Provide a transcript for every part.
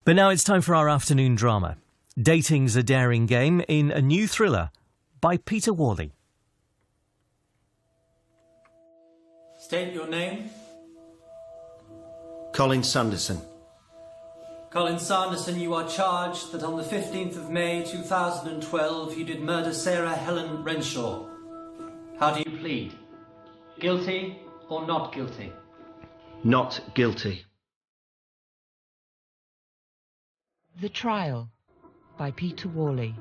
But now it's time for our afternoon drama. Dating's a Daring Game in a new thriller by Peter Whalley. State your name. Colin Sanderson. Colin Sanderson, you are charged that on the 15th of May 2012 you did murder Sarah Helen Renshaw. How do you plead? Guilty or not guilty? Not guilty. The Trial by Peter Whalley.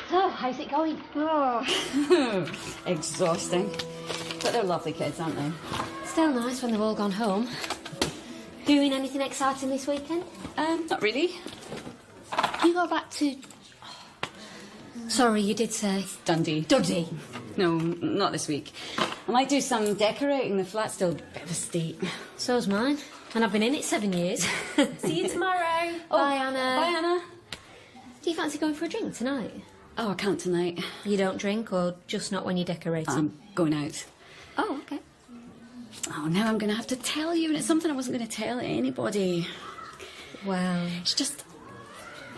So, how's it going? Oh, exhausting. But they're lovely kids, aren't they? Still nice when they've all gone home. Doing anything exciting this weekend? Not really. You go back to... Sorry, you did say... Dundee. Dundee. No, not this week. I might do some decorating. The flat's still a bit of a state. So's mine. And I've been in it 7 years. See you tomorrow. Bye, Anna. Bye, Anna. Do you fancy going for a drink tonight? Oh, I can't tonight. You don't drink, or just not when you're decorating? I'm going out. Oh, okay. Oh, now I'm going to have to tell you, and it's something I wasn't going to tell anybody. Well... It's just...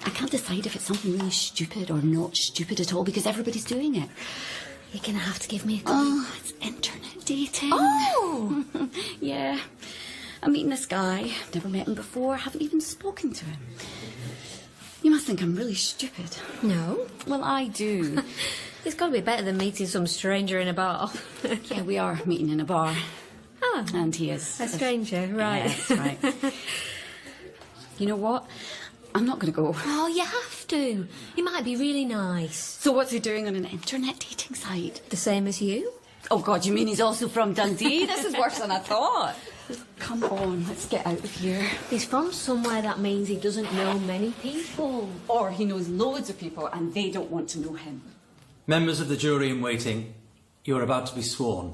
I can't decide if it's something really stupid or not stupid at all, because everybody's doing it. You're going to have to give me a clue. Oh, it's internet dating. Oh! Yeah. I'm meeting this guy. Never met him before. Haven't even spoken to him. You must think I'm really stupid. No. Well, I do. It's got to be better than meeting some stranger in a bar. Yeah, we are meeting in a bar. Ah. And he is. A stranger, right. Yeah, that's right. You know what? I'm not going to go. Oh, you have to. He might be really nice. So what's he doing on an internet dating site? The same as you? Oh, God, you mean he's also from Dundee? This is worse than I thought. Come on, let's get out of here. He's from somewhere that means he doesn't know many people. Or he knows loads of people and they don't want to know him. Members of the jury in waiting, you are about to be sworn.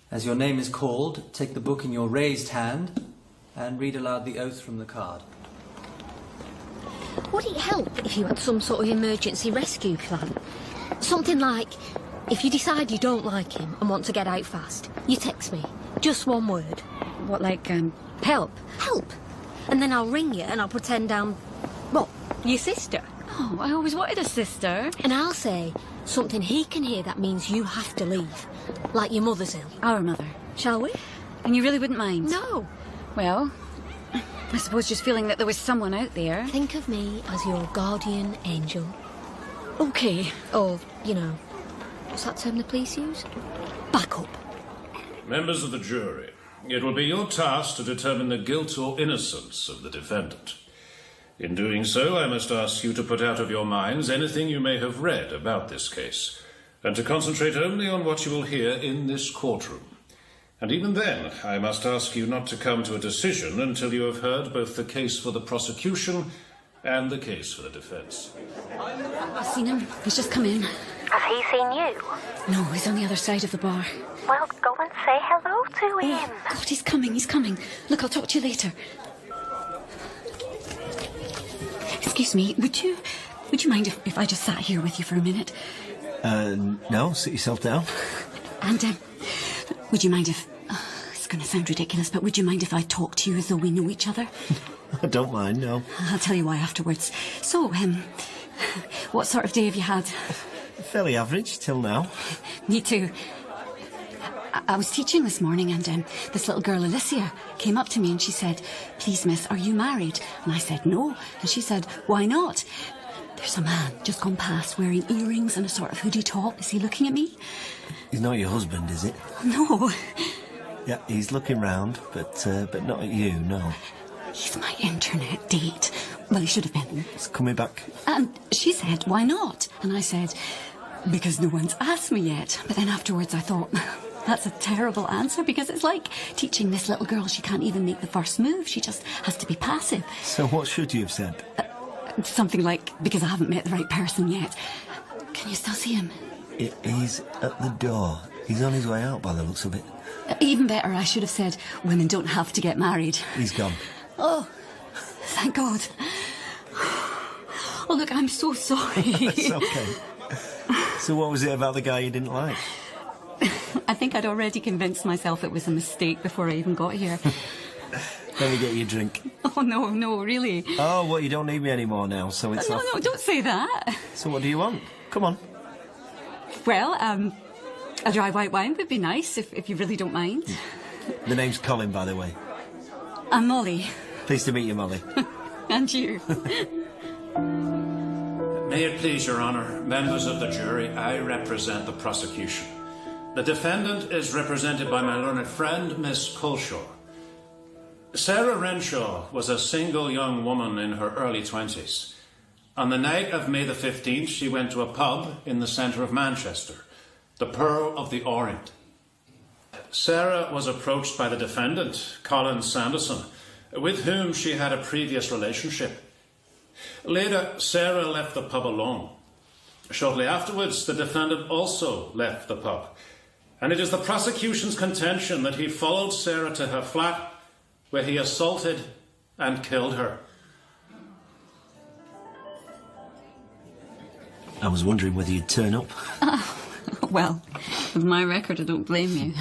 As your name is called, take the book in your raised hand and read aloud the oath from the card. Would it help if you had some sort of emergency rescue plan? Something like, if you decide you don't like him and want to get out fast, you text me. Just one word. What, like, help? Help. And then I'll ring you and I'll pretend I'm, what, your sister. Oh, I always wanted a sister. And I'll say something he can hear that means you have to leave. Like your mother's ill. Our mother. Shall we? And you really wouldn't mind? No. Well, I suppose just feeling that there was someone out there. Think of me as your guardian angel. Okay. Or, you know, what's that term the police use? Backup. Members of the jury, it will be your task to determine the guilt or innocence of the defendant. In doing so, I must ask you to put out of your minds anything you may have read about this case, and to concentrate only on what you will hear in this courtroom. And even then, I must ask you not to come to a decision until you have heard both the case for the prosecution and the case for the defence. I've seen him. He's just come in. Has he seen you? No, he's on the other side of the bar. Well, go and say hello to him. Oh, God, he's coming, he's coming. Look, I'll talk to you later. Excuse me, would you mind if I just sat here with you for a minute? No, sit yourself down. And, would you mind if... it's going to sound ridiculous, but would you mind if I talk to you as though we know each other? I don't mind, no. I'll tell you why afterwards. So, what sort of day have you had? Fairly average, till now. Me too. I was teaching this morning and this little girl, Alicia, came up to me and she said, "Please, miss, are you married?" And I said, "No." And she said, "Why not?" There's a man just gone past wearing earrings and a sort of hoodie top. Is he looking at me? He's not your husband, is it? No. Yeah, he's looking round, but not at you, no. He's my internet date. Well, he should have been. He's coming back. And she said, "Why not?" And I said, "Because no one's asked me yet." But then afterwards I thought, that's a terrible answer, because it's like teaching this little girl she can't even make the first move. She just has to be passive. So what should you have said? Something like, "Because I haven't met the right person yet." Can you still see him? He's at the door. He's on his way out by the looks of it. Even better, I should have said, "Women don't have to get married." He's gone. Oh, thank God. Oh, look, I'm so sorry. It's okay. So what was it about the guy you didn't like? I think I'd already convinced myself it was a mistake before I even got here. Let me get you a drink. Oh, no, really. Oh, well, you don't need me anymore now, so it's off. No, don't say that. So what do you want? Come on. Well, a dry white wine would be nice, if you really don't mind. The name's Colin, by the way. I'm Mollie. Pleased to meet you, Mollie. And you. May it please your honour, members of the jury, I represent the prosecution. The defendant is represented by my learned friend, Miss Coleshaw. Sarah Renshaw was a single young woman in her early 20s. On the night of May the 15th, she went to a pub in the centre of Manchester, the Pearl of the Orient. Sarah was approached by the defendant, Colin Sanderson, with whom she had a previous relationship. Later, Sarah left the pub alone. Shortly afterwards, the defendant also left the pub, and it is the prosecution's contention that he followed Sarah to her flat, where he assaulted and killed her. I was wondering whether you'd turn up. Well, with my record, I don't blame you.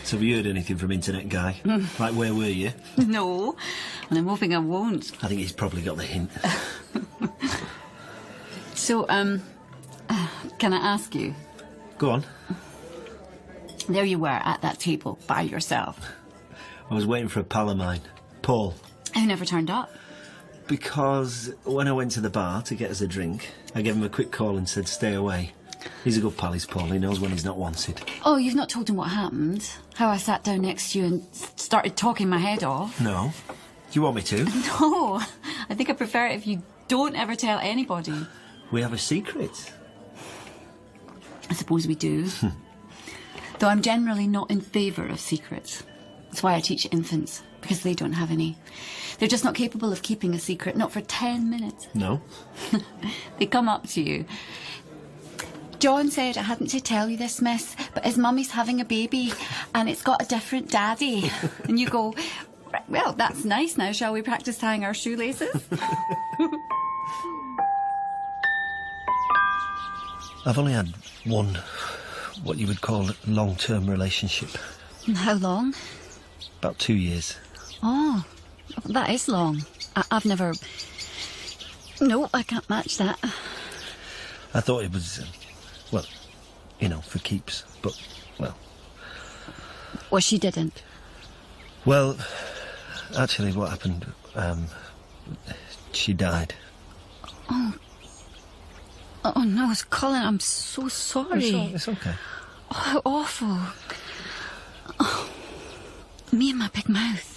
So have you heard anything from Internet Guy? Like, where were you? No, and I'm hoping I won't. I think he's probably got the hint. So, can I ask you? Go on. There you were at that table by yourself. I was waiting for a pal of mine, Paul. Who never turned up? Because when I went to the bar to get us a drink, I gave him a quick call and said stay away. He's a good pal, he's Paul. He knows when he's not wanted. Oh, you've not told him what happened? How I sat down next to you and started talking my head off? No. Do you want me to? No. I think I prefer it if you don't ever tell anybody. We have a secret. I suppose we do. Though I'm generally not in favour of secrets. That's why I teach infants, because they don't have any. They're just not capable of keeping a secret, not for 10 minutes. No. They come up to you. John said I hadn't to tell you this, miss, but his mummy's having a baby and it's got a different daddy. And you go, well, that's nice. Now shall we practice tying our shoelaces? I've only had one, what you would call a long-term relationship. How long? About 2 years. Oh, that is long. I've never... No, I can't match that. I thought it was, well, you know, for keeps, but, well... Well, she didn't. Well, actually what happened, she died. Oh no, it's Colin, I'm so sorry. It's okay. Oh, how awful. Oh, me and my big mouth.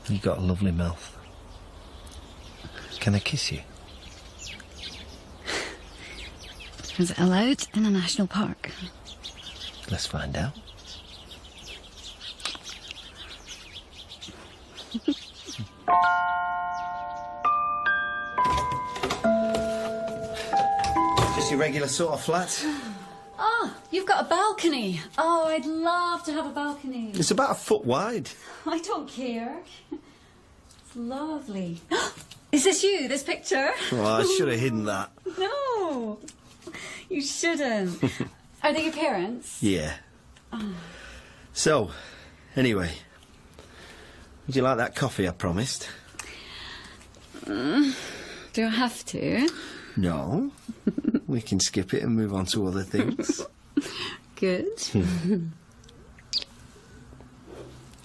You've got a lovely mouth. Can I kiss you? Is it allowed in a national park? Let's find out. Just your regular sort of flat? Oh, you've got a balcony. Oh, I'd love to have a balcony. It's about a foot wide. I don't care. It's lovely. Is this you, this picture? Oh, I should have hidden that. No, you shouldn't. Are they your parents? Yeah. So, anyway, would you like that coffee I promised? Do I have to? No. We can skip it and move on to other things. Good.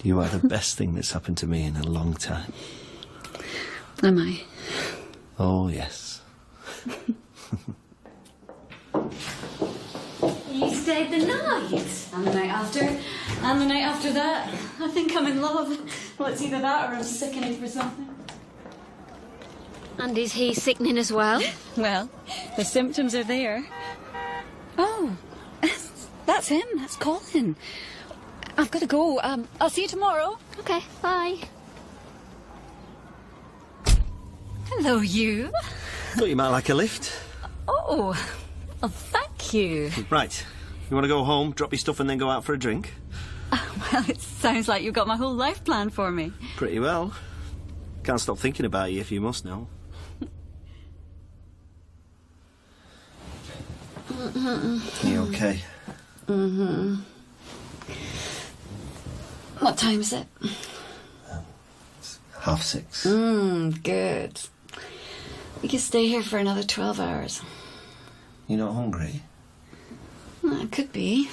You are the best thing that's happened to me in a long time. Am I? Oh, yes. You stayed the night. And the night after. And the night after that. I think I'm in love. Well, it's either that or I'm sickening for something. And is he sickening as well? Well, the symptoms are there. Oh, that's him. That's Colin. I've got to go. I'll see you tomorrow. Okay, bye. Hello, you. Thought you might like a lift. Oh, thank you. Right. You want to go home, drop your stuff and then go out for a drink? Well, it sounds like you've got my whole life planned for me. Pretty well. Can't stop thinking about you if you must know. You okay? What time is it? 6:30. Good. We could stay here for another 12 hours. You're not hungry? Well, it could be.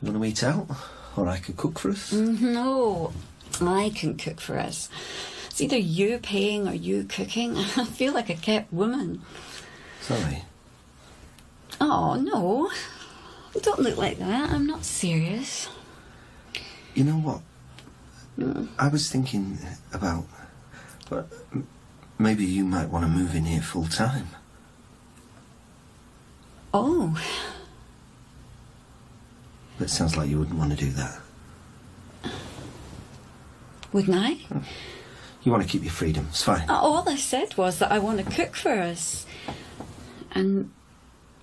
You want to eat out? Or I could cook for us? No, I can cook for us. It's either you paying or you cooking. I feel like a kept woman. Sorry. Oh, no. Don't look like that. I'm not serious. You know what? I was thinking about... Well, maybe you might want to move in here full time. Oh. But it sounds like you wouldn't want to do that. Wouldn't I? You want to keep your freedom. It's fine. All I said was that I want to cook for us. And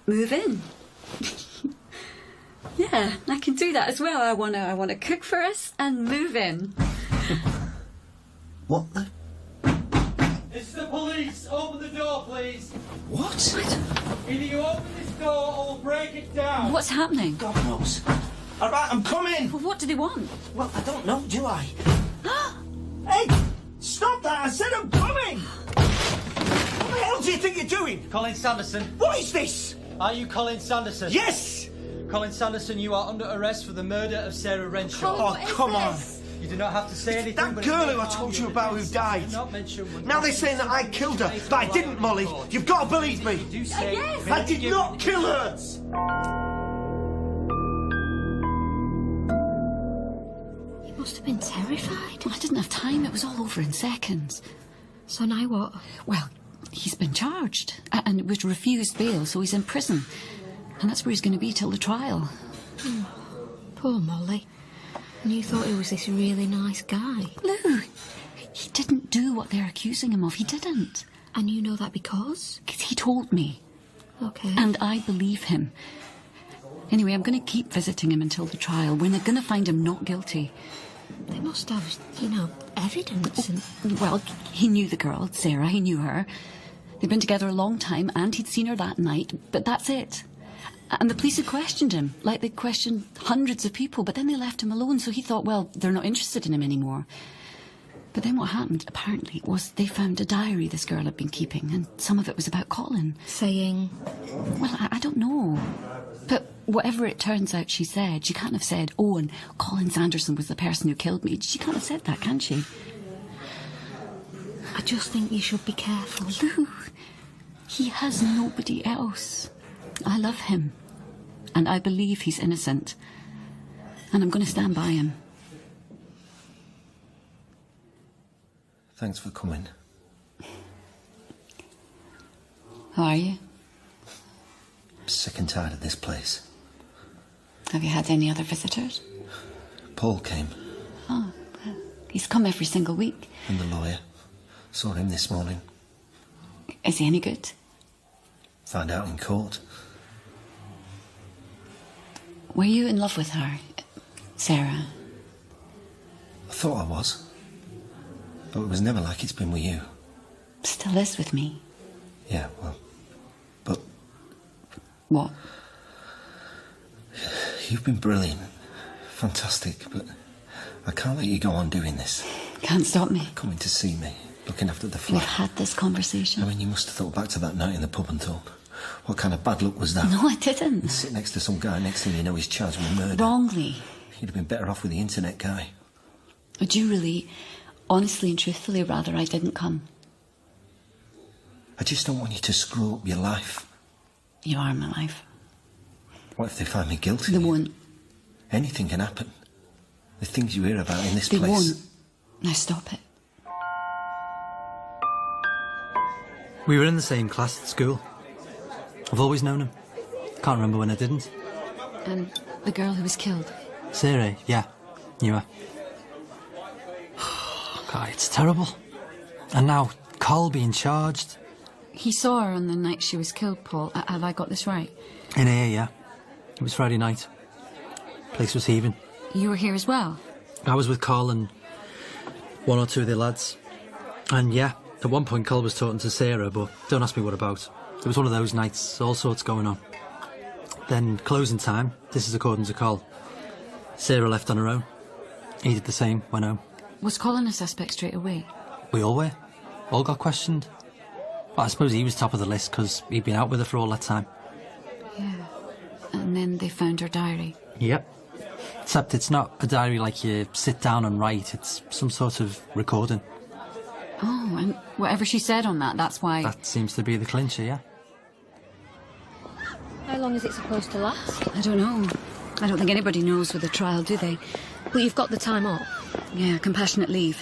move in. Yeah, I can do that as well. I want to cook for us and move in. What the... It's the police! Open the door, please! What? Either you open this door or we'll break it down! What's happening? God knows. All right, I'm coming. Well, what do they want? Well, I don't know, do I? Hey, stop that! I said I'm coming! What the hell do you think you're doing? Colin Sanderson. What is this? Are you Colin Sanderson? Yes! Colin Sanderson, you are under arrest for the murder of Sarah Renshaw. Oh, come on. You do not have to say anything. That but girl if who I they told harm you about who defence, died. do not mention Now they're saying that I killed her, but I didn't, Mollie. You've got to believe me. Do say Yes. I did not kill her. You must have been terrified. I didn't have time. It was all over in seconds. So now what? Well, he's been charged and was refused bail, so he's in prison. And that's where he's going to be till the trial. Poor Mollie. And you thought he was this really nice guy. Lou, he didn't do what they're accusing him of. He didn't. And you know that because? 'Cause he told me. Okay. And I believe him. Anyway, I'm going to keep visiting him until the trial. We're going to find him not guilty. They must have, evidence and... Well, he knew the girl, Sarah. He knew her. They'd been together a long time, and he'd seen her that night, but that's it. And the police had questioned him, like they'd questioned hundreds of people, but then they left him alone, so he thought, well, they're not interested in him anymore. But then what happened, apparently, was they found a diary this girl had been keeping, and some of it was about Colin. Saying... Well, I don't know. But whatever it turns out she said, she can't have said, oh, and Colin Sanderson was the person who killed me. She can't have said that, can she? I just think you should be careful. Lou, he has nobody else. I love him. And I believe he's innocent. And I'm going to stand by him. Thanks for coming. How are you? I'm sick and tired of this place. Have you had any other visitors? Paul came. Oh, he's come every single week. And the lawyer. Saw him this morning. Is he any good? Found out in court. Were you in love with her, Sarah? I thought I was. But it was never like it's been with you. Still is with me. Yeah, well... But What? you've been brilliant. Fantastic, but I can't let you go on doing this. Can't stop me. Coming to see me, looking after the We've flat. had this conversation. I mean, you must have thought back to that night in the pub and thought, what kind of bad luck was that? No, I didn't. Sit next to some guy, next thing you know he's charged with murder. Wrongly. You'd have been better off with the internet guy. Would you really, honestly and truthfully, rather I didn't come? I just don't want you to screw up your life. You are my life. What if they find me guilty? They won't. Anything can happen. The things you hear about in this They place. won't. Now stop it. We were in the same class at school. I've always known him. Can't remember when I didn't. And the girl who was killed. Sarah, yeah, knew her. God, it's terrible. And now, Col being charged. He saw her on the night she was killed, Paul. Have I got this right? In here, yeah. It was Friday night. Place was heaving. You were here as well? I was with Col and one or two of the lads. And yeah, at one point Col was talking to Sarah, but don't ask me what about. It was one of those nights, all sorts going on. Then closing time, this is according to Col. Sarah left on her own. He did the same, went home. Was Colin a suspect straight away? We all were. All got questioned. But I suppose he was top of the list because he'd been out with her for all that time. Yeah. And then they found her diary. Yep. Except it's not a diary like you sit down and write. It's some sort of recording. Oh, and whatever she said on that, that's why... That seems to be the clincher, yeah. How long is it supposed to last? I don't know. I don't think anybody knows with the trial, do they? But you've got the time off. Yeah, compassionate leave.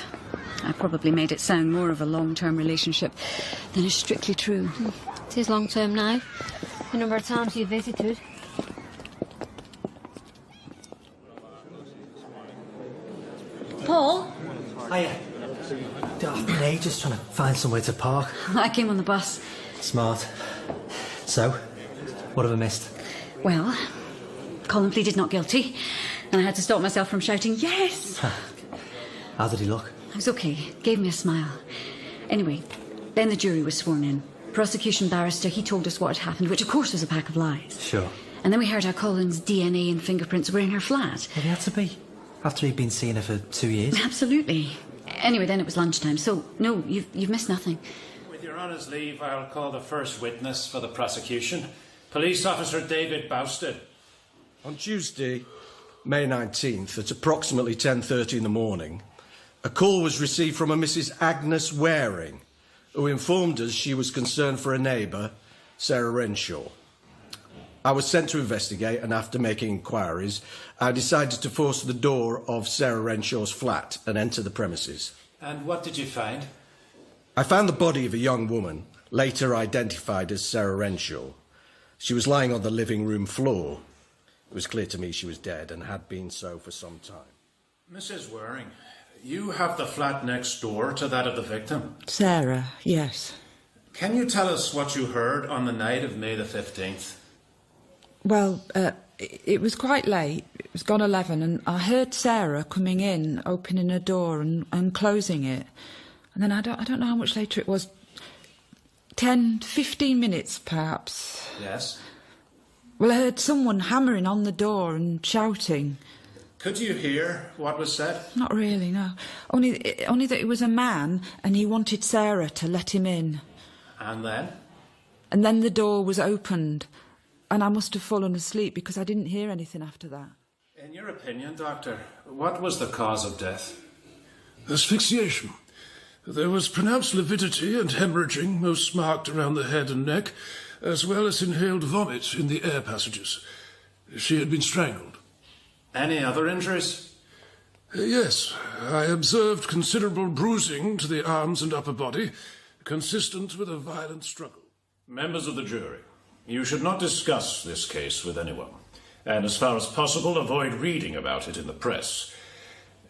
I probably made it sound more of a long-term relationship than is strictly true. It is long-term now. The number of times you've visited. Paul? Hiya. I've been ages trying to find somewhere to park. I came on the bus. Smart. So, what have I missed? Well, Colin pleaded not guilty, and I had to stop myself from shouting, yes! How did he look? I was okay. Gave me a smile. Anyway, then the jury was sworn in. Prosecution barrister, he told us what had happened, which of course was a pack of lies. Sure. And then we heard how Colin's DNA and fingerprints were in her flat. Well, they had to be. After he'd been seeing her for 2 years. Absolutely. Anyway, then it was lunchtime, so no, you've missed nothing. With Your Honour's leave, I'll call the first witness for the prosecution. Police Officer David Bousted. On Tuesday, May 19th, at approximately 10:30 in the morning, a call was received from a Mrs. Agnes Waring, who informed us she was concerned for a neighbour, Sarah Renshaw. I was sent to investigate, and after making inquiries, I decided to force the door of Sarah Renshaw's flat and enter the premises. And what did you find? I found the body of a young woman, later identified as Sarah Renshaw. She was lying on the living room floor. It was clear to me she was dead and had been so for some time. Mrs. Waring, you have the flat next door to that of the victim. Sarah, yes. Can you tell us what you heard on the night of May the 15th? Well, it was quite late. It was gone 11, and I heard Sarah coming in, opening a door and closing it. And then I don't know how much later it was. 10, 15 minutes, perhaps. Yes. Well, I heard someone hammering on the door and shouting. Could you hear what was said? Not really, no. Only that it was a man, and he wanted Sarah to let him in. And then? And then the door was opened, and I must have fallen asleep because I didn't hear anything after that. In your opinion, Doctor, what was the cause of death? Asphyxiation. There was pronounced lividity and hemorrhaging, most marked around the head and neck, as well as inhaled vomit in the air passages. She had been strangled. Any other injuries? Yes. I observed considerable bruising to the arms and upper body, consistent with a violent struggle. Members of the jury, you should not discuss this case with anyone, and as far as possible avoid reading about it in the press.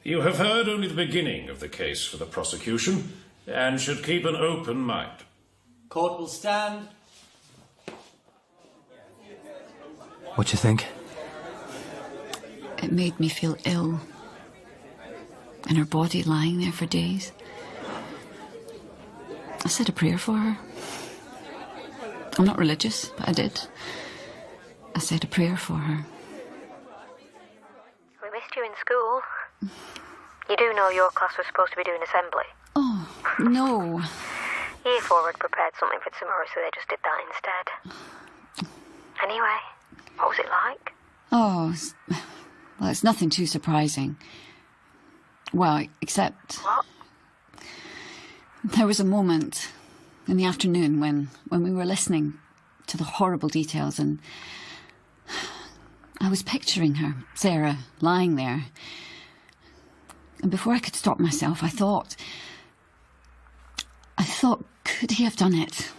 You have heard only the beginning of the case for the prosecution, and should keep an open mind. Court will stand. What do you think? It made me feel ill. And her body lying there for days. I said a prayer for her. I'm not religious, but I did. I said a prayer for her. We missed you in school. You do know your class was supposed to be doing assembly? Oh, no. Year 4 had prepared something for tomorrow, so they just did that instead. Anyway, what was it like? Oh, well, it's nothing too surprising. Well, except... What? There was a moment in the afternoon when we were listening to the horrible details, and I was picturing her, Sarah, lying there. And before I could stop myself, I thought, could he have done it?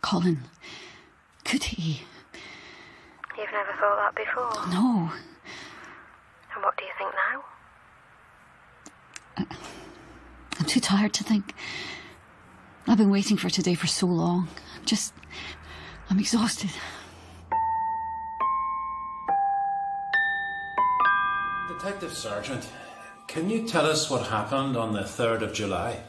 Colin, could he? You've never thought that before? No. And what do you think now? I'm too tired to think. I've been waiting for today for so long. I'm exhausted. Detective Sergeant, can you tell us what happened on the 3rd of July?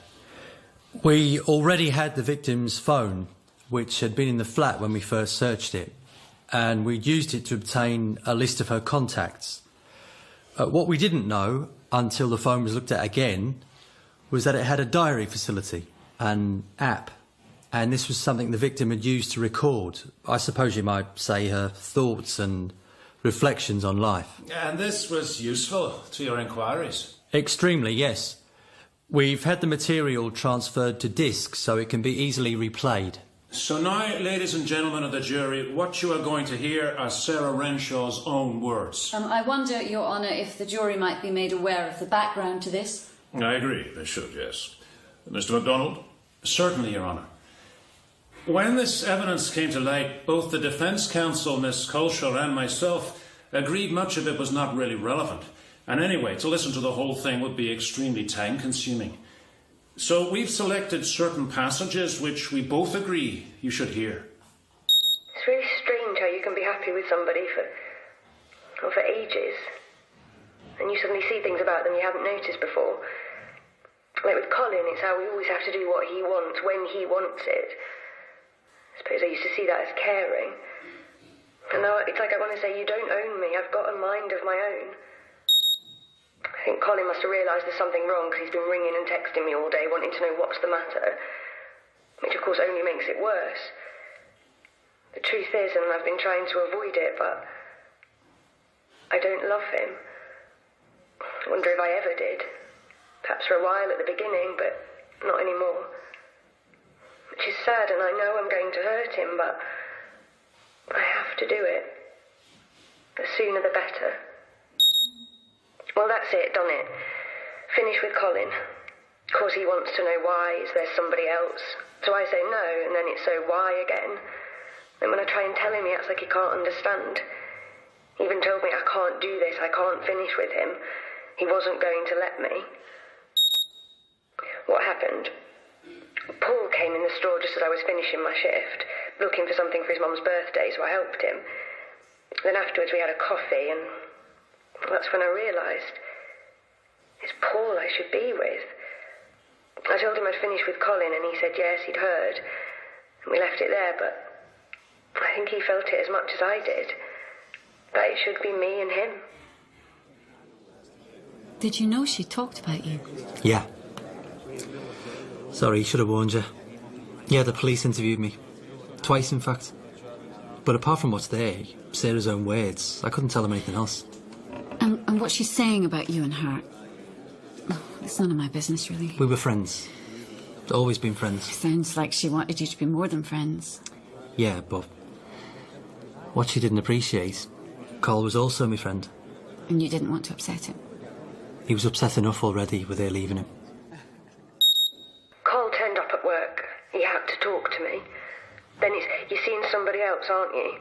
We already had the victim's phone, which had been in the flat when we first searched it, and we'd used it to obtain a list of her contacts. What we didn't know, until the phone was looked at again, was that it had a diary facility, an app, and this was something the victim had used to record, I suppose you might say, her thoughts and reflections on life. And this was useful to your inquiries? Extremely, yes. We've had the material transferred to disk so it can be easily replayed. So now, ladies and gentlemen of the jury, what you are going to hear are Sarah Renshaw's own words. I wonder, Your Honour, if the jury might be made aware of the background to this? I agree, they should, yes. Mr. MacDonald? Certainly, Your Honour. When this evidence came to light, both the defence counsel, Miss Colshall, and myself agreed much of it was not really relevant. And anyway, to listen to the whole thing would be extremely time-consuming. So we've selected certain passages which we both agree you should hear. It's really strange how you can be happy with somebody for ages, and you suddenly see things about them you haven't noticed before. Like with Colin, it's how we always have to do what he wants, when he wants it. I suppose I used to see that as caring. And now it's like I want to say, you don't own me, I've got a mind of my own. I think Colin must have realised there's something wrong because he's been ringing and texting me all day wanting to know what's the matter, which of course only makes it worse. The truth is, and I've been trying to avoid it, but I don't love him. I wonder if I ever did. Perhaps for a while at the beginning, but not anymore. Which is sad, and I know I'm going to hurt him, but I have to do it. The sooner the better. Well, that's it, done it. Finish with Colin. Of course, he wants to know why. Is there somebody else? So I say no, and then it's so why again. Then when I try and tell him, he acts like he can't understand. He even told me I can't do this, I can't finish with him. He wasn't going to let me. What happened? Paul came in the store just as I was finishing my shift, looking for something for his mum's birthday, so I helped him. Then afterwards we had a coffee, and that's when I realised it's Paul I should be with. I told him I'd finished with Colin, and he said yes, he'd heard. And we left it there, but I think he felt it as much as I did. That it should be me and him. Did you know she talked about you? Yeah. Sorry, should have warned you. Yeah, the police interviewed me. Twice, in fact. But apart from what's there, Sarah's own words, I couldn't tell them anything else. And what she's saying about you and her, it's none of my business, really. We were friends. Always been friends. Sounds like she wanted you to be more than friends. Yeah, but what she didn't appreciate, Col was also my friend. And you didn't want to upset him? He was upset enough already with her leaving him. Cole turned up at work. He had to talk to me. Then you're seeing somebody else, aren't you?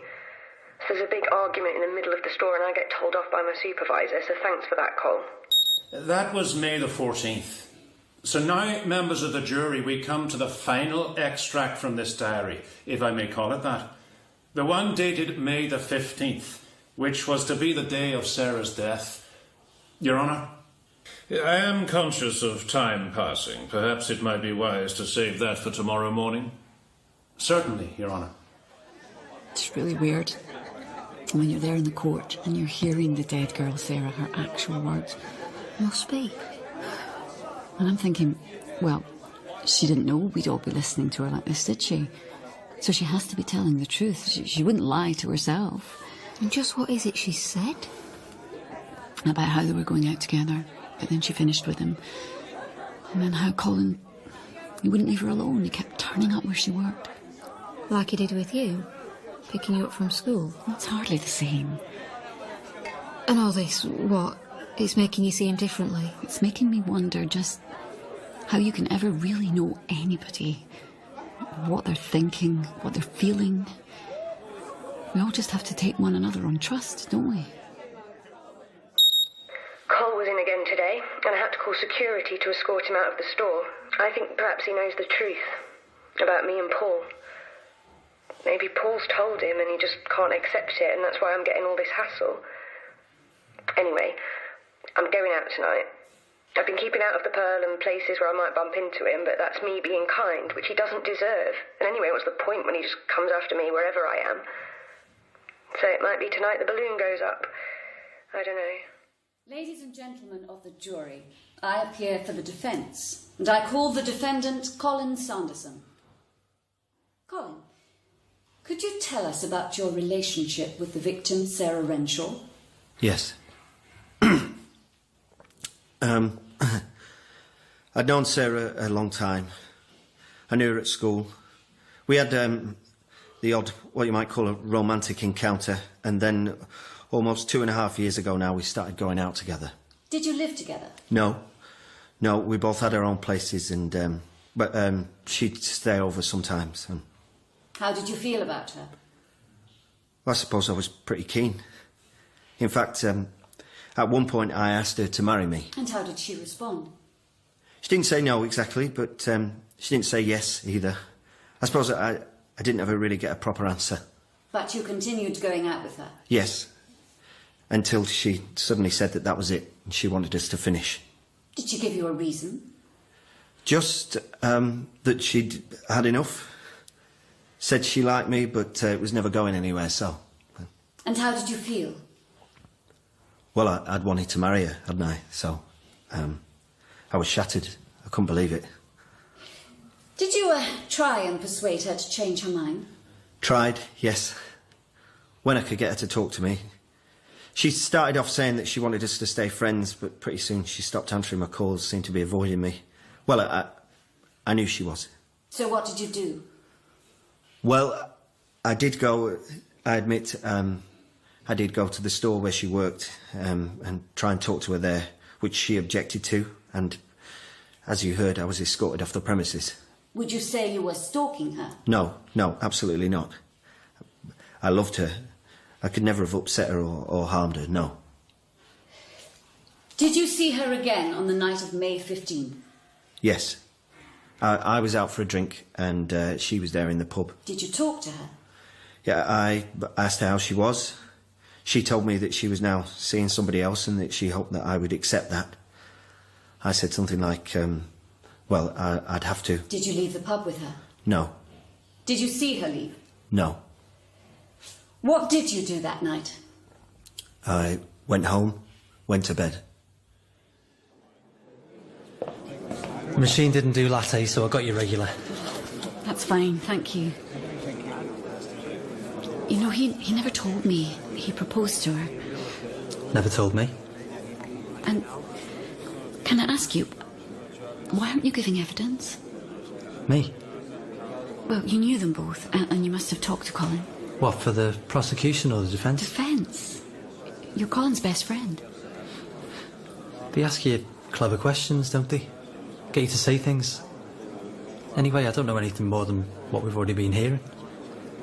So there's a big argument in the middle of the store and I get told off by my supervisor, so thanks for that, Cole. That was May the 14th. So now, members of the jury, we come to the final extract from this diary, if I may call it that. The one dated May the 15th, which was to be the day of Sarah's death. Your Honour? I am conscious of time passing. Perhaps it might be wise to save that for tomorrow morning. Certainly, Your Honour. It's really weird when you're there in the court and you're hearing the dead girl Sarah, her actual words. Must be. And I'm thinking, well, she didn't know we'd all be listening to her like this, did she? So she has to be telling the truth. She wouldn't lie to herself. And just what is it she said? About how they were going out together, but then she finished with him. And then how Colin, he wouldn't leave her alone. He kept turning up where she worked. Like he did with you? Picking you up from school? It's hardly the same. And all this, what? It's making you see him differently? It's making me wonder just how you can ever really know anybody. What they're thinking, what they're feeling. We all just have to take one another on trust, don't we? Cole was in again today, and I had to call security to escort him out of the store. I think perhaps he knows the truth about me and Paul. Maybe Paul's told him and he just can't accept it, and that's why I'm getting all this hassle. Anyway, I'm going out tonight. I've been keeping out of the Pearl and places where I might bump into him, but that's me being kind, which he doesn't deserve. And anyway, what's the point when he just comes after me wherever I am? So it might be tonight the balloon goes up. I don't know. Ladies and gentlemen of the jury, I appear for the defence, and I call the defendant Colin Sanderson. Colin, could you tell us about your relationship with the victim, Sarah Renshaw? Yes. I'd known Sarah a long time. I knew her at school. We had the odd, what you might call a romantic encounter, and then almost 2.5 years ago now we started going out together. Did you live together? No, we both had our own places, and but she'd stay over sometimes. How did you feel about her? I suppose I was pretty keen. In fact, at one point I asked her to marry me. And how did she respond? She didn't say no exactly, but she didn't say yes either. I suppose I didn't ever really get a proper answer. But you continued going out with her? Yes, until she suddenly said that was it, and she wanted us to finish. Did she give you a reason? Just that she'd had enough. Said she liked me, but it was never going anywhere, so... And how did you feel? Well, I'd wanted to marry her, hadn't I? So, I was shattered. I couldn't believe it. Did you try and persuade her to change her mind? Tried, yes. When I could get her to talk to me. She started off saying that she wanted us to stay friends, but pretty soon she stopped answering my calls, seemed to be avoiding me. Well, I knew she was. So what did you do? Well, I did go, I admit, I did go to the store where she worked and try and talk to her there, which she objected to, and as you heard, I was escorted off the premises. Would you say you were stalking her? No, absolutely not. I loved her. I could never have upset her or harmed her, no. Did you see her again on the night of May 15? Yes. I was out for a drink and she was there in the pub. Did you talk to her? Yeah, I asked her how she was. She told me that she was now seeing somebody else and that she hoped that I would accept that. I said something like, well, I'd have to. Did you leave the pub with her? No. Did you see her leave? No. What did you do that night? I went home, went to bed. The machine didn't do latte, so I got you regular. That's fine, thank you. You know, he never told me he proposed to her. Never told me. And can I ask you, why aren't you giving evidence? Me? Well, you knew them both, and you must have talked to Colin. What, for the prosecution or the defence? Defence? You're Colin's best friend. They ask you clever questions, don't they? Get you to say things. Anyway, I don't know anything more than what we've already been hearing.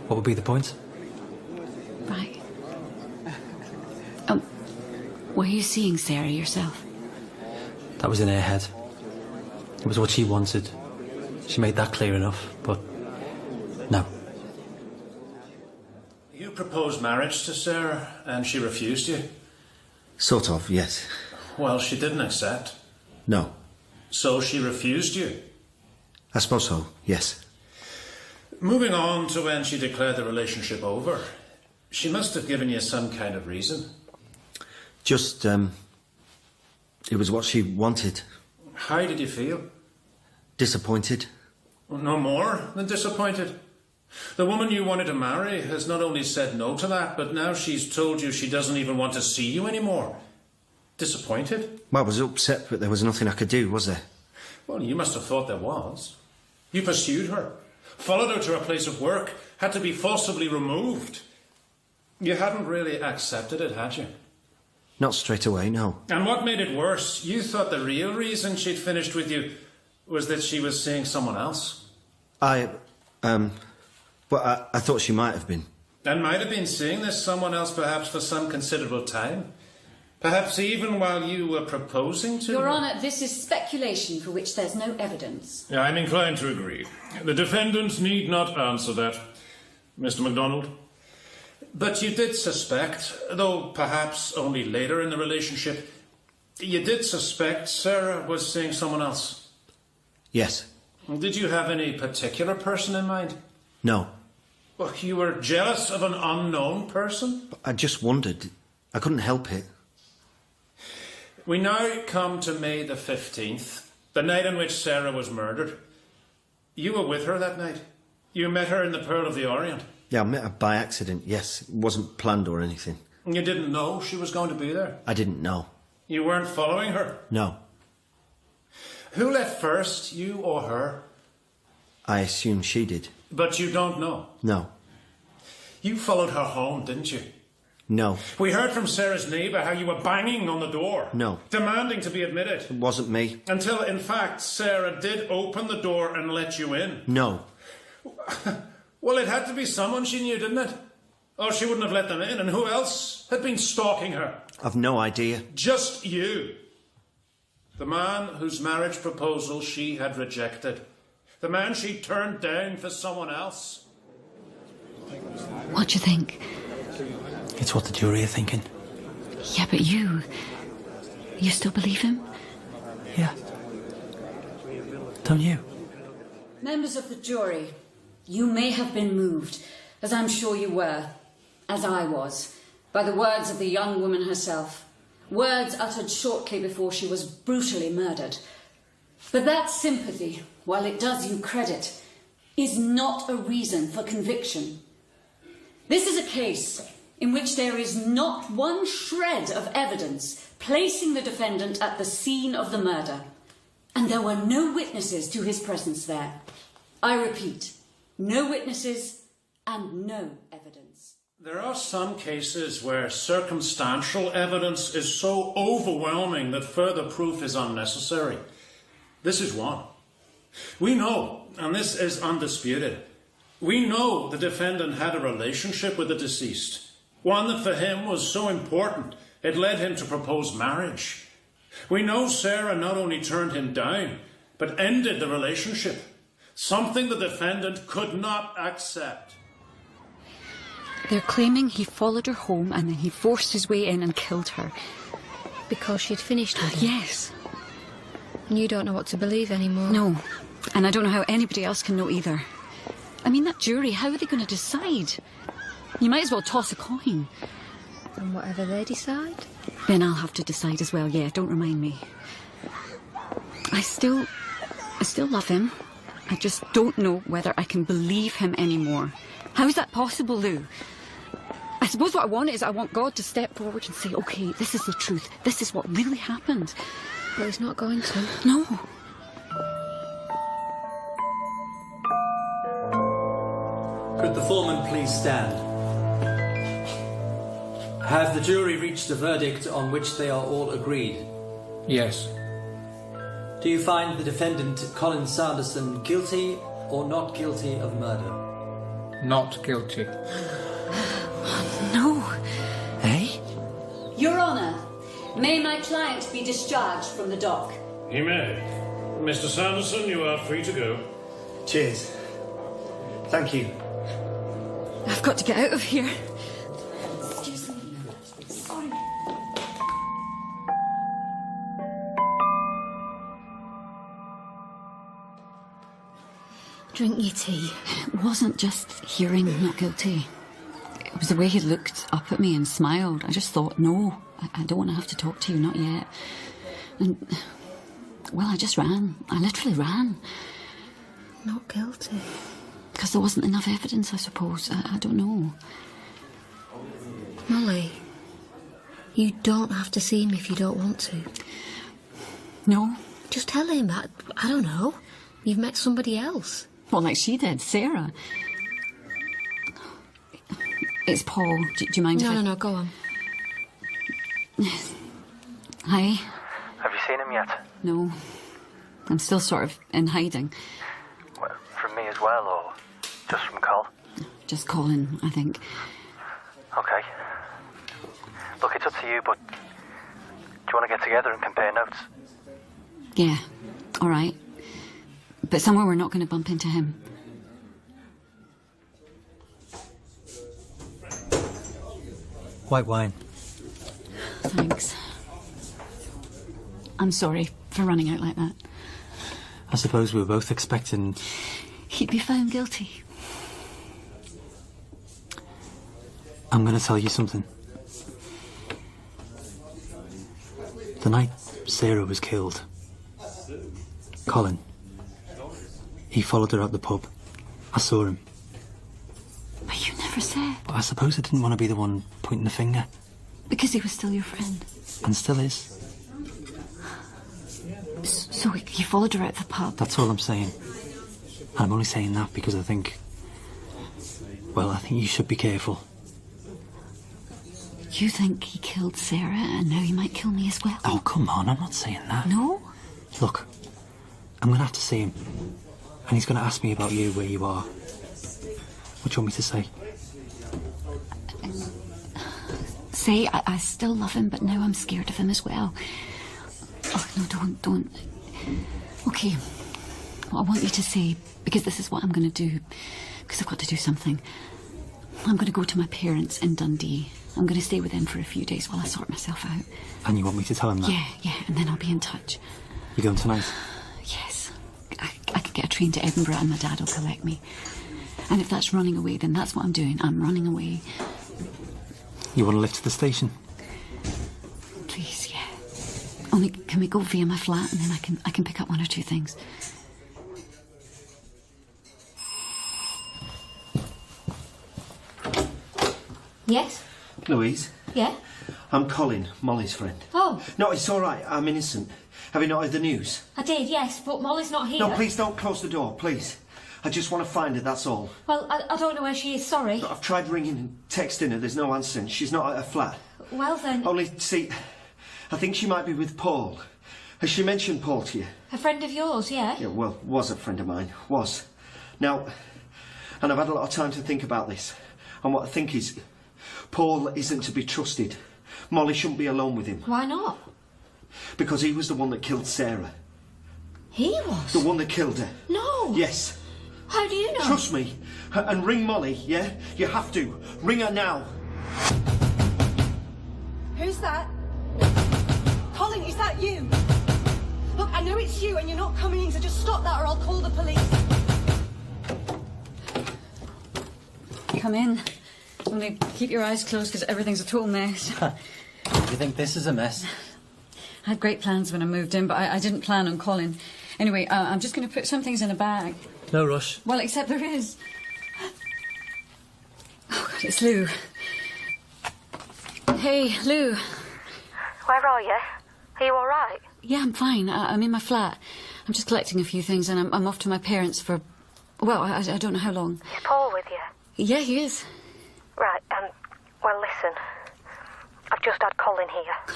What would be the point? Right. Were you seeing Sarah yourself? That was in her head. It was what she wanted. She made that clear enough, but no. You proposed marriage to Sarah and she refused you? Sort of, yes. Well, she didn't accept. No. So she refused you? I suppose so, yes. Moving on to when she declared the relationship over, she must have given you some kind of reason. Just, it was what she wanted. How did you feel? Disappointed. No more than disappointed. The woman you wanted to marry has not only said no to that, but now she's told you she doesn't even want to see you anymore. Disappointed? Well, I was upset, but there was nothing I could do, was there? Well, you must have thought there was. You pursued her, followed her to her place of work, had to be forcibly removed. You hadn't really accepted it, had you? Not straight away, no. And what made it worse, you thought the real reason she'd finished with you was that she was seeing someone else. Well, I thought she might have been. And might have been seeing this someone else perhaps for some considerable time. Perhaps even while you were proposing to Your her. Honour, this is speculation for which there's no evidence. Yeah, I'm inclined to agree. The defendant need not answer that. Mr. MacDonald? But you did suspect, though perhaps only later in the relationship, you did suspect Sarah was seeing someone else. Yes. Did you have any particular person in mind? No. Well, you were jealous of an unknown person? I just wondered. I couldn't help it. We now come to May the 15th, the night on which Sarah was murdered. You were with her that night. You met her in the Pearl of the Orient. Yeah, I met her by accident, yes. It wasn't planned or anything. You didn't know she was going to be there? I didn't know. You weren't following her? No. Who left first, you or her? I assume she did. But you don't know? No. You followed her home, didn't you? No. We heard from Sarah's neighbour how you were banging on the door. No. Demanding to be admitted. It wasn't me. Until, in fact, Sarah did open the door and let you in. No. Well, it had to be someone she knew, didn't it? Or she wouldn't have let them in. And who else had been stalking her? I've no idea. Just you. The man whose marriage proposal she had rejected. The man she turned down for someone else. What do you think? It's what the jury are thinking. Yeah, but you still believe him? Yeah. Don't you? Members of the jury, you may have been moved, as I'm sure you were, as I was, by the words of the young woman herself. Words uttered shortly before she was brutally murdered. But that sympathy, while it does you credit, is not a reason for conviction. This is a case in which there is not one shred of evidence placing the defendant at the scene of the murder, and there were no witnesses to his presence there. I repeat, no witnesses and no evidence. There are some cases where circumstantial evidence is so overwhelming that further proof is unnecessary. This is one. We know, and this is undisputed, we know the defendant had a relationship with the deceased, one that for him was so important it led him to propose marriage. We know Sarah not only turned him down, but ended the relationship, something the defendant could not accept. They're claiming he followed her home and then he forced his way in and killed her. Because she'd finished with him? Yes. And you don't know what to believe anymore? No. And I don't know how anybody else can know either. I mean, that jury, how are they going to decide? You might as well toss a coin. And whatever they decide? Then I'll have to decide as well, yeah, don't remind me. I still love him. I just don't know whether I can believe him anymore. How is that possible, Lou? I suppose what I want is I want God to step forward and say, OK, this is the truth. This is what really happened. But he's not going to. No. Could the foreman please stand? Have the jury reached a verdict on which they are all agreed? Yes. Do you find the defendant, Colin Sanderson, guilty or not guilty of murder? Not guilty. No. Eh? Your Honour, may my client be discharged from the dock? He may. Mr. Sanderson, you are free to go. Cheers. Thank you. I've got to get out of here. Excuse me. Sorry. Drink your tea. It wasn't just hearing not guilty. It was the way he looked up at me and smiled. I just thought, no, I don't want to have to talk to you, not yet. And, well, I just ran. I literally ran. Not guilty. Because there wasn't enough evidence, I suppose. I don't know. Mollie, you don't have to see him if you don't want to. No? Just tell him. I don't know. You've met somebody else. Well, like she did, Sarah. It's Paul. Do you mind if I... No, go on. Hi. Have you seen him yet? No. I'm still sort of in hiding. Well, from me as well, or just from Col? Just Colin, I think. Okay. Look, it's up to you, but do you want to get together and compare notes? Yeah, all right. But somewhere we're not going to bump into him. White wine. Thanks. I'm sorry for running out like that. I suppose we were both expecting... He'd be found guilty. I'm going to tell you something. The night Sarah was killed, Colin, he followed her out the pub. I saw him. But you never said. But I suppose I didn't want to be the one pointing the finger. Because he was still your friend. And still is. So you followed her out the pub? That's all I'm saying. And I'm only saying that because I think... Well, I think you should be careful. You think he killed Sarah and now he might kill me as well? Oh, come on, I'm not saying that. No? Look, I'm going to have to see him. And he's going to ask me about you, where you are. What do you want me to say? Say I still love him, but now I'm scared of him as well. Oh, no, don't. Okay, what I want you to say, because this is what I'm going to do, because I've got to do something. I'm going to go to my parents in Dundee. I'm going to stay with them for a few days while I sort myself out. And you want me to tell him that? Yeah, and then I'll be in touch. You going tonight? Yes. I could get a train to Edinburgh and my dad will collect me. And if that's running away, then that's what I'm doing. I'm running away. You want to lift to the station? Please, yeah. Only, can we go via my flat and then I can pick up one or two things? Yes? Louise? Yeah? I'm Colin, Mollie's friend. Oh. No, it's all right. I'm innocent. Have you not heard the news? I did, yes, but Mollie's not here. No, please don't close the door, please. I just want to find her, that's all. Well, I don't know where she is, sorry. I've tried ringing and texting her, there's no answer, and she's not at her flat. Well then... Only, see, I think she might be with Paul. Has she mentioned Paul to you? A friend of yours, yeah? Yeah, well, was a friend of mine. Was. Now, and I've had a lot of time to think about this. And what I think is, Paul isn't to be trusted. Mollie shouldn't be alone with him. Why not? Because he was the one that killed Sarah. He was? The one that killed her. No. Yes. How do you know? Trust me. And ring Mollie, yeah? You have to. Ring her now. Who's that? Colin, is that you? Look, I know it's you and you're not coming in, so just stop that or I'll call the police. Come in. Only keep your eyes closed because everything's a total mess. You think this is a mess? I had great plans when I moved in, but I didn't plan on Colin. Anyway, I'm just going to put some things in a bag. No rush. Well, except there is. Oh, God, it's Lou. Hey, Lou. Where are you? Are you all right? Yeah, I'm fine. I'm in my flat. I'm just collecting a few things and I'm off to my parents for... Well, I don't know how long. Is Paul with you? Yeah, he is. Right, well, listen. I've just had Colin here.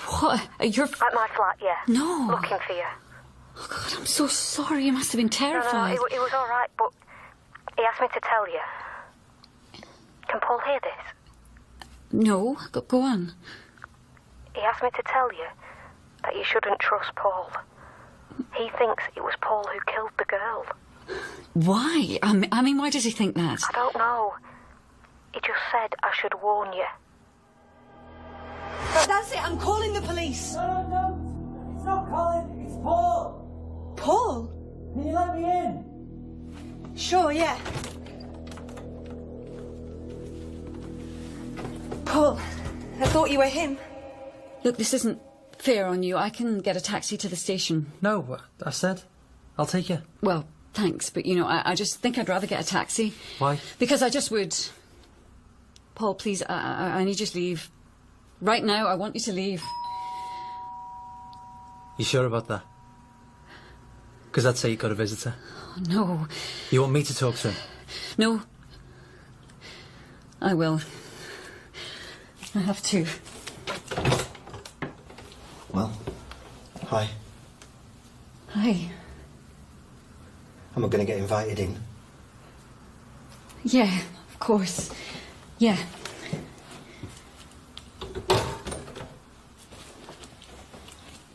What? You're... At my flat, yeah. No. Looking for you. Oh, God, I'm so sorry. You must have been terrified. No, it was all right, but he asked me to tell you. Can Paul hear this? No, go on. He asked me to tell you that you shouldn't trust Paul. He thinks it was Paul who killed the girl. Why? I mean, why does he think that? I don't know. He just said I should warn you. That's it, I'm calling the police. No. It's not Colin, it's Paul. Paul? Can you let me in? Sure, yeah. Paul, I thought you were him. Look, this isn't fair on you. I can get a taxi to the station. No, I said. I'll take you. Well, thanks, but, you know, I just think I'd rather get a taxi. Why? Because I just would. Paul, please, I need you to leave. Right now, I want you to leave. You sure about that? Because I'd say you got a visitor. Oh, no. You want me to talk to him? No. I will. I have to. Well, hi. Hi. Am I going to get invited in? Yeah, of course. Yeah.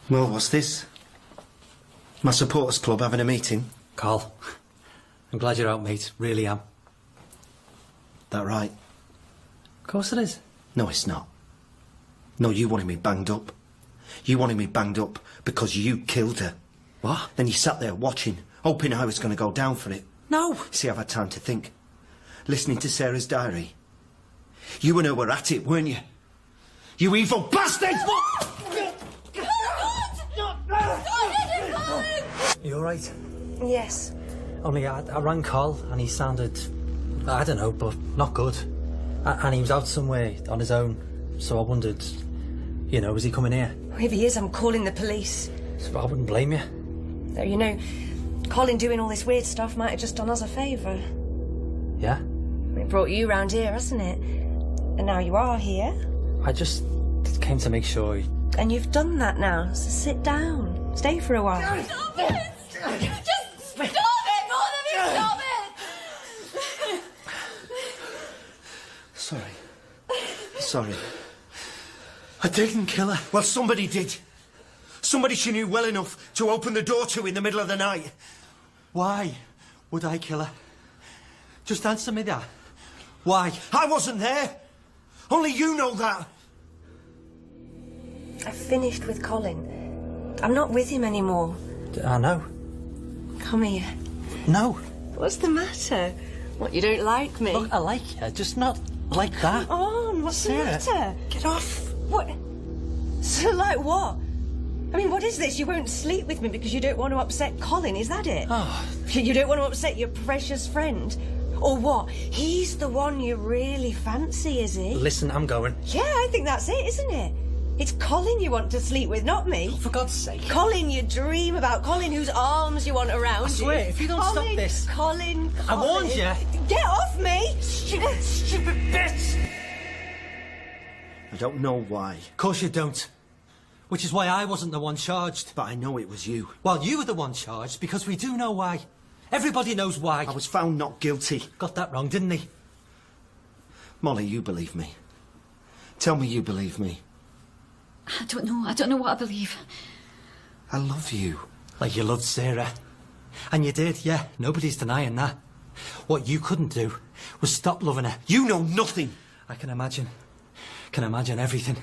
Well, what's this? My supporters club having a meeting? Carl, I'm glad you're out, mate. Really am. That right? Of course it is. No, it's not. No, you wanted me banged up. You wanted me banged up because you killed her. What? Then you sat there watching, hoping I was going to go down for it. No. See, I've had time to think. Listening to Sarah's diary. You and her were at it, weren't you? You evil bastard! You all right? Yes. Only I rang Col and he sounded, I don't know, but not good. And he was out somewhere on his own, so I wondered, you know, is he coming here? If he is, I'm calling the police. So I wouldn't blame you. Though, you know, Colin doing all this weird stuff might have just done us a favour. Yeah? It brought you round here, hasn't it? And now you are here. I just came to make sure. And you've done that now, so sit down. Stay for a while. Stop it! Just stop it! Both of you, stop it! Sorry. I didn't kill her. Well, somebody did. Somebody she knew well enough to open the door to in the middle of the night. Why would I kill her? Just answer me that. Why? I wasn't there. Only you know that. I've finished with Colin. I'm not with him anymore. I know. Come here. No. What's the matter? What, you don't like me? Look, I like her, just not like that. Come on, what's the matter? Get off. What? So, like what? I mean, what is this? You won't sleep with me because you don't want to upset Colin, is that it? Oh. You don't want to upset your precious friend? Or what? He's the one you really fancy, is he? Listen, I'm going. Yeah, I think that's it, isn't it? It's Colin you want to sleep with, not me. Oh, for God's sake. Colin you dream about. Colin whose arms you want around I swear, you. if you don't stop this... Colin. I warned you. Get off me! Stupid bitch! I don't know why. Of course you don't. Which is why I wasn't the one charged. But I know it was you. Well, you were the one charged because we do know why. Everybody knows why. I was found not guilty. Got that wrong, didn't he? Mollie, you believe me. Tell me you believe me. I don't know what I believe. I love you. Like you loved Sarah. And you did, yeah. Nobody's denying that. What you couldn't do was stop loving her. You know nothing. I can imagine. Can imagine everything.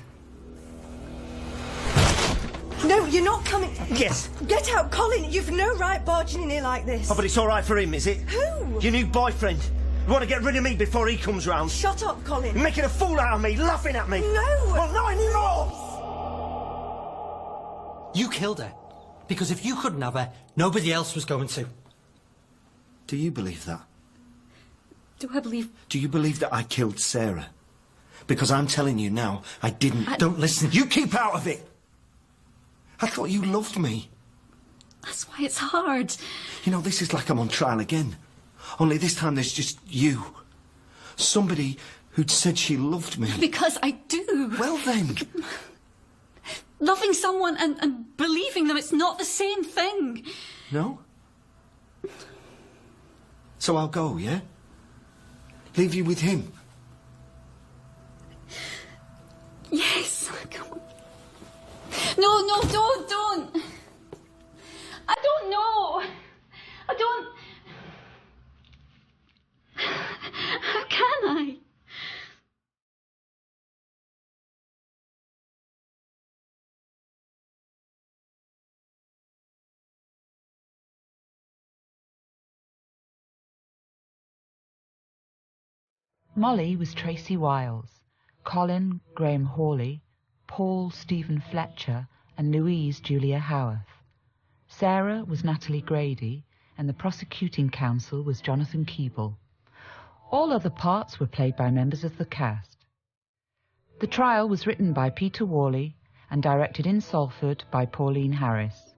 No, you're not coming. Yes. Get out, Colin. You've no right barging in here like this. Oh, but it's all right for him, is it? Who? Your new boyfriend. You want to get rid of me before he comes round? Shut up, Colin. You're making a fool out of me, laughing at me. No. Well, not anymore. You killed her. Because if you couldn't have her, nobody else was going to. Do you believe that? Do I believe... Do you believe that I killed Sarah? Because I'm telling you now, I didn't. Don't listen. You keep out of it. I thought you loved me. That's why it's hard. You know, this is like I'm on trial again. Only this time there's just you. Somebody who'd said she loved me. Because I do. Well then. Loving someone and believing them, it's not the same thing. No? So I'll go, yeah? Leave you with him? Yes. No, don't. I don't know. I don't... How can I? Mollie was Tracy Wiles, Colin Graham Hawley, Paul Stephen Fletcher and Louise Julia Howarth. Sarah was Natalie Grady and the prosecuting counsel was Jonathan Keeble. All other parts were played by members of the cast. The trial was written by Peter Whalley and directed in Salford by Pauline Harris.